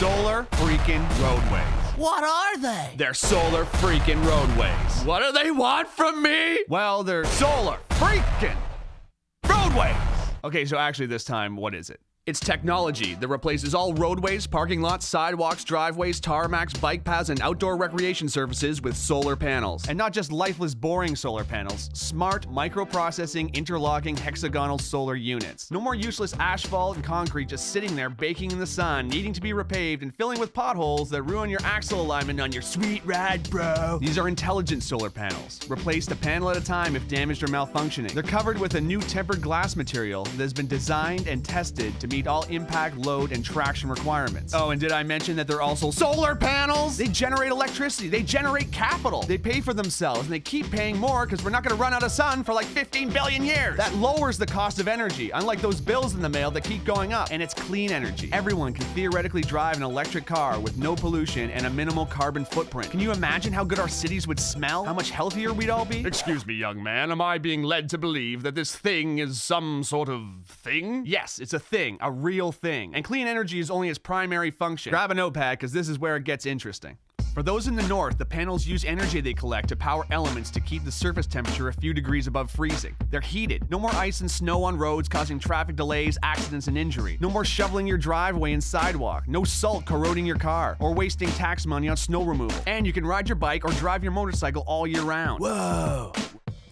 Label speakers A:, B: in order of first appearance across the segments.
A: solar freaking roadways.
B: What are they?
A: They're solar freaking roadways.
C: What do they want from me?
A: Well, they're solar freaking roadways. Okay, so actually this time, what is it? It's technology that replaces all roadways, parking lots, sidewalks, driveways, tarmacs, bike paths, and outdoor recreation surfaces with solar panels. And not just lifeless, boring solar panels. Smart, microprocessing, interlocking, hexagonal solar units. No more useless asphalt and concrete just sitting there baking in the sun, needing to be repaved and filling with potholes that ruin your axle alignment on your sweet ride, bro. These are intelligent solar panels. Replaced a panel at a time if damaged or malfunctioning. They're covered with a new tempered glass material that has been designed and tested to meet all impact, load, and traction requirements. Oh, and did I mention that they're also solar panels? They generate electricity, they generate capital, they pay for themselves, and they keep paying more because we're not gonna run out of sun for like 15 billion years. That lowers the cost of energy, unlike those bills in the mail that keep going up. And it's clean energy. Everyone can theoretically drive an electric car with no pollution and a minimal carbon footprint. Can you imagine how good our cities would smell? How much healthier we'd all be?
C: Excuse me, young man, am I being led to believe that this thing is some sort of thing?
A: Yes, it's a thing, a real thing. And clean energy is only its primary function. Grab a notepad, because this is where it gets interesting. For those in the north, the panels use energy they collect to power elements to keep the surface temperature a few degrees above freezing. They're heated. No more ice and snow on roads causing traffic delays, accidents, and injury. No more shoveling your driveway and sidewalk. No salt corroding your car or wasting tax money on snow removal. And you can ride your bike or drive your motorcycle all year round. Whoa!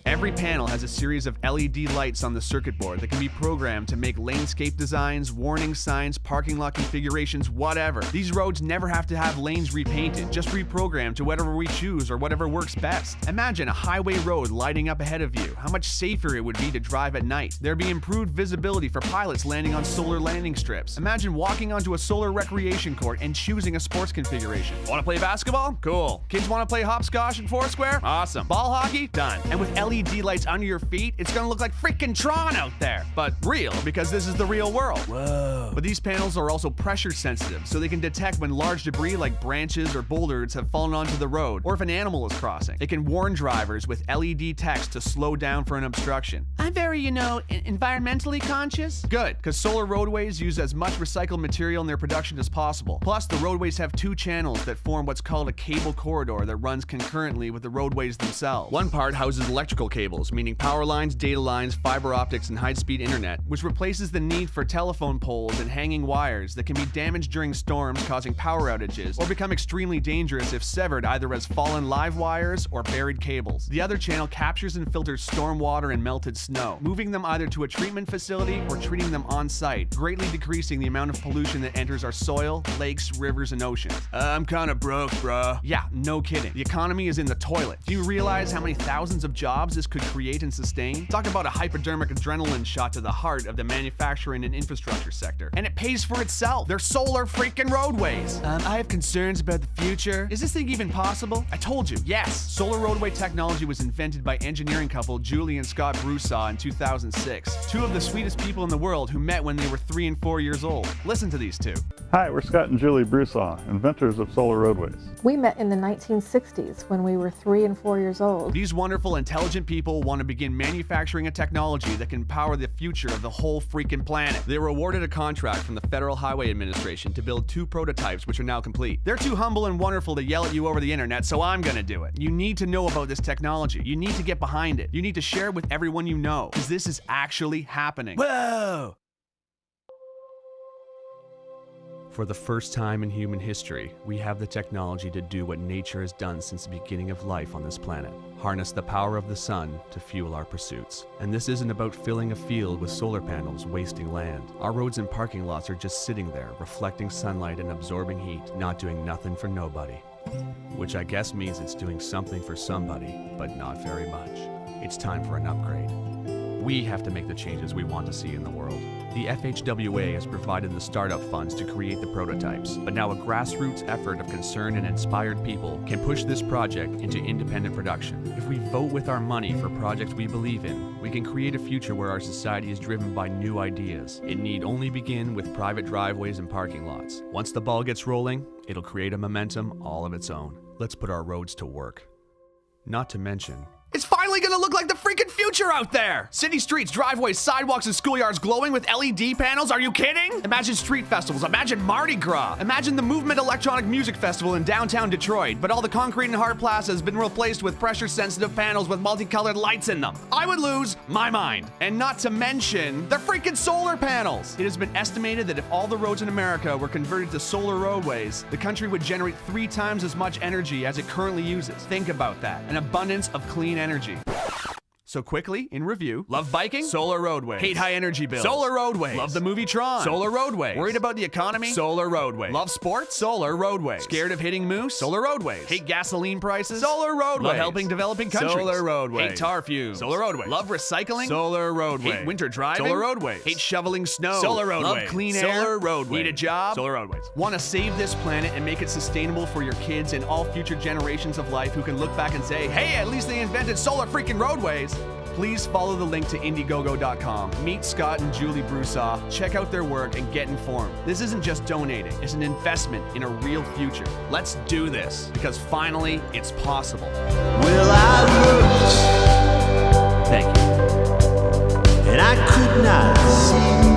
A: Every panel has a series of LED lights on the circuit board that can be programmed to make landscape designs, warning signs, parking lot configurations, whatever. These roads never have to have lanes repainted, just reprogrammed to whatever we choose or whatever works best. Imagine a highway road lighting up ahead of you. How much safer it would be to drive at night. There'd be improved visibility for pilots landing on solar landing strips. Imagine walking onto a solar recreation court and choosing a sports configuration. Want to play basketball? Cool. Kids want to play hopscotch and foursquare? Awesome. Ball hockey? Done. And with LED lights under your feet, it's gonna look like freaking Tron out there. But real, because this is the real world. Whoa. But these panels are also pressure sensitive, so they can detect when large debris like branches or boulders have fallen onto the road, or if an animal is crossing. It can warn drivers with LED text to slow down for an obstruction. I'm very, environmentally conscious. Good, because solar roadways use as much recycled material in their production as possible. Plus, the roadways have two channels that form what's called a cable corridor that runs concurrently with the roadways themselves. One part houses electrical cables, meaning power lines, data lines, fiber optics, and high-speed internet, which replaces the need for telephone poles and hanging wires that can be damaged during storms, causing power outages, or become extremely dangerous if severed either as fallen live wires or buried cables. The other channel captures and filters storm water and melted snow, moving them either to a treatment facility or treating them on-site, greatly decreasing the amount of pollution that enters our soil, lakes, rivers, and oceans. I'm kinda broke, bruh. Yeah, no kidding. The economy is in the toilet. Do you realize how many thousands of jobs this could create and sustain? Talk about a hypodermic adrenaline shot to the heart of the manufacturing and infrastructure sector. And it pays for itself. They're solar freaking roadways. I have concerns about the future. Is this thing even possible? I told you, yes. Solar roadway technology was invented by engineering couple Julie and Scott Broussard in 2006. Two of the sweetest people in the world who met when they were 3 and 4 years old. Listen to these two.
D: Hi, we're Scott and Julie Broussard, inventors of solar roadways.
E: We met in the 1960s when we were 3 and 4 years old.
A: These wonderful, intelligent people want to begin manufacturing a technology that can power the future of the whole freaking planet. They were awarded a contract from the Federal Highway Administration to build 2 prototypes, which are now complete. They're too humble and wonderful to yell at you over the internet, so I'm gonna do it. You need to know about this technology. You need to get behind it. You need to share it with everyone you know, because this is actually happening. Whoa! For the first time in human history, we have the technology to do what nature has done since the beginning of life on this planet. Harness the power of the sun to fuel our pursuits. And this isn't about filling a field with solar panels wasting land. Our roads and parking lots are just sitting there, reflecting sunlight and absorbing heat, not doing nothing for nobody. Which I guess means it's doing something for somebody, but not very much. It's time for an upgrade. We have to make the changes we want to see in the world. The FHWA has provided the startup funds to create the prototypes, but now a grassroots effort of concerned and inspired people can push this project into independent production. If we vote with our money for projects we believe in, we can create a future where our society is driven by new ideas. It need only begin with private driveways and parking lots. Once the ball gets rolling, it'll create a momentum all of its own. Let's put our roads to work. Not to mention, it's finally finally gonna look like the freaking future out there. City streets, driveways, sidewalks, and schoolyards glowing with LED panels. Are you kidding? Imagine street festivals. Imagine Mardi Gras. Imagine the Movement Electronic Music Festival in downtown Detroit, but all the concrete and hard plaza has been replaced with pressure-sensitive panels with multicolored lights in them. I would lose my mind. And not to mention the freaking solar panels. It has been estimated that if all the roads in America were converted to solar roadways, the country would generate 3 times as much energy as it currently uses. Think about that. An abundance of clean energy. So quickly, in review, love biking? Solar roadways. Hate high energy bills? Solar roadways. Love the movie Tron? Solar roadways. Worried about the economy? Solar roadways. Love sports? Solar roadways. Scared of hitting moose? Solar roadways. Hate gasoline prices? Solar roadways. Love helping developing countries? Solar roadways. Hate tar fumes? Solar roadways. Love recycling? Solar roadways. Hate winter driving? Solar roadways. Hate shoveling snow? Solar roadways. Love clean air? Solar roadways. Need a job? Solar roadways. Want to save this planet and make it sustainable for your kids and all future generations of life who can look back and say, hey, at least they invented solar freaking roadways? Please follow the link to Indiegogo.com. Meet Scott and Julie Broussard, check out their work, and get informed. This isn't just donating, it's an investment in a real future. Let's do this, because finally, it's possible.
B: Well, I looked,
A: Thank you.
B: and I could not see